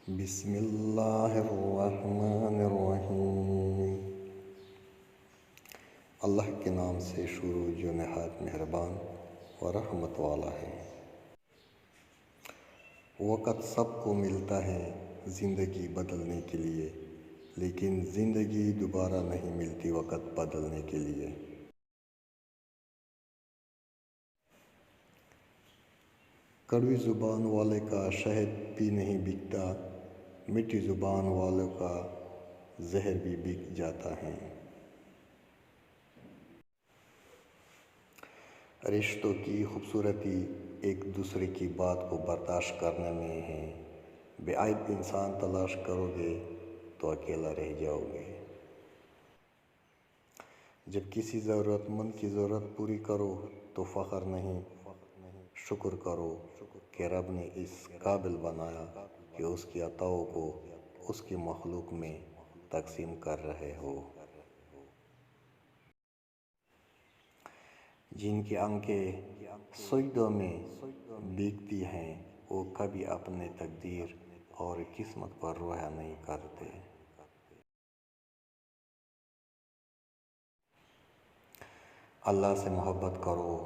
بسم اللہ الرحمن الرحیم۔ اللہ کے نام سے شروع جو نہایت مہربان و رحمت والا ہے۔ وقت سب کو ملتا ہے زندگی بدلنے کے لیے، لیکن زندگی دوبارہ نہیں ملتی وقت بدلنے کے لیے۔ کڑوی زبان والے کا شہد بھی نہیں بکتا، میٹھی زبان والوں کا زہر بھی بک جاتا ہے۔ رشتوں کی خوبصورتی ایک دوسرے کی بات کو برداشت کرنے میں ہے۔ بے عیب انسان تلاش کرو گے تو اکیلا رہ جاؤ گے۔ جب کسی ضرورت مند کی ضرورت پوری کرو تو فخر نہیں، شکر کرو کہ رب نے اس قابل بنایا کہ اس کی عطاؤں کو اس کی مخلوق میں تقسیم کر رہے ہو۔ جن کی آنکھیں سجدوں میں بھیگتی ہیں وہ کبھی اپنے تقدیر اور قسمت پر رویا نہیں کرتے۔ اللہ سے محبت کرو،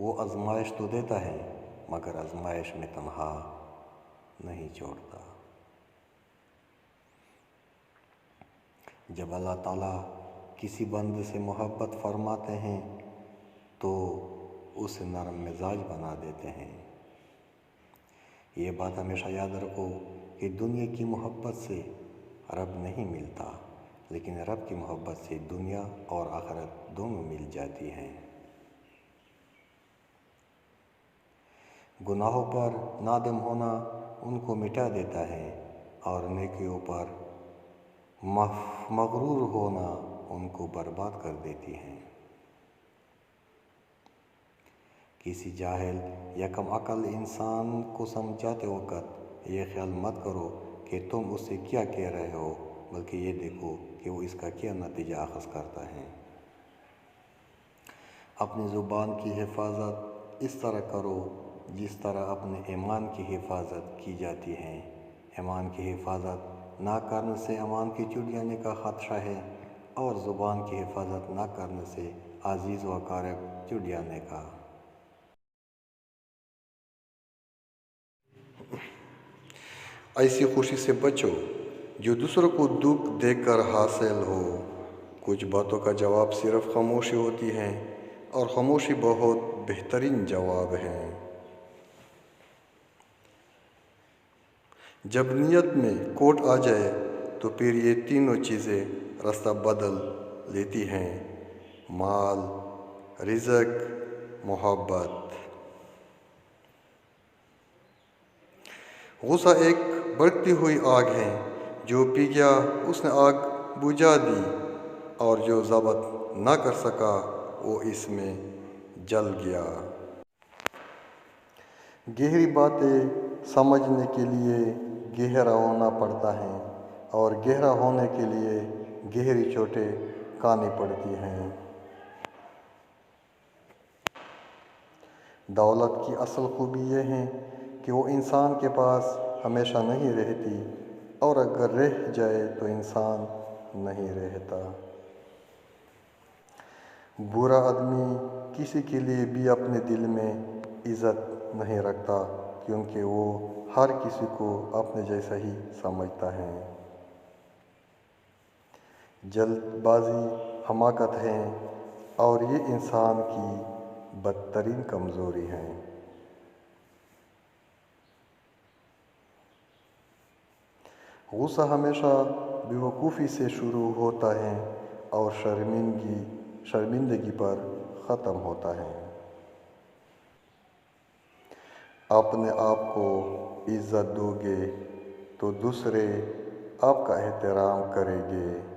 وہ آزمائش تو دیتا ہے مگر آزمائش میں تنہا نہیں چھوڑتا۔ جب اللہ تعالیٰ کسی بندے سے محبت فرماتے ہیں تو اسے نرم مزاج بنا دیتے ہیں۔ یہ بات ہمیشہ یاد رکھو کہ دنیا کی محبت سے رب نہیں ملتا، لیکن رب کی محبت سے دنیا اور آخرت دونوں مل جاتی ہیں۔ گناہوں پر نادم ہونا ان کو مٹا دیتا ہے اور نیکیوں پر مغرور ہونا ان کو برباد کر دیتی ہے۔ کسی جاہل یا کم عقل انسان کو سمجھاتے وقت یہ خیال مت کرو کہ تم اس سے کیا کہہ رہے ہو، بلکہ یہ دیکھو کہ وہ اس کا کیا نتیجہ اخذ کرتا ہے۔ اپنی زبان کی حفاظت اس طرح کرو جس طرح اپنے ایمان کی حفاظت کی جاتی ہے۔ ایمان کی حفاظت نہ کرنے سے ایمان کی ٹوٹ جانے کا خدشہ ہے، اور زبان کی حفاظت نہ کرنے سے عزیز و اقارب ٹوٹ جانے کا۔ ایسی خوشی سے بچو جو دوسروں کو دکھ دیکھ کر حاصل ہو۔ کچھ باتوں کا جواب صرف خاموشی ہوتی ہے، اور خاموشی بہت بہترین جواب ہے۔ جب نیت میں کھوٹ آ جائے تو پھر یہ تینوں چیزیں راستہ بدل لیتی ہیں: مال، رزق، محبت۔ غصہ ایک بڑھتی ہوئی آگ ہے، جو پی گیا اس نے آگ بجھا دی، اور جو ضبط نہ کر سکا وہ اس میں جل گیا۔ گہری باتیں سمجھنے کے لیے گہرا ہونا پڑتا ہے، اور گہرا ہونے کے لیے گہری چوٹیں کھانی پڑتی ہیں۔ دولت کی اصل خوبی یہ ہے کہ وہ انسان کے پاس ہمیشہ نہیں رہتی، اور اگر رہ جائے تو انسان نہیں رہتا۔ برا آدمی کسی کے لیے بھی اپنے دل میں عزت نہیں رکھتا، کیونکہ وہ ہر کسی کو اپنے جیسا ہی سمجھتا ہے۔ جلد بازی حماقت ہے، اور یہ انسان کی بدترین کمزوری ہے۔ غصہ ہمیشہ بے وقوفی سے شروع ہوتا ہے اور شرمندگی پر ختم ہوتا ہے۔ اپنے آپ کو عزت دو گے تو دوسرے آپ کا احترام کریں گے۔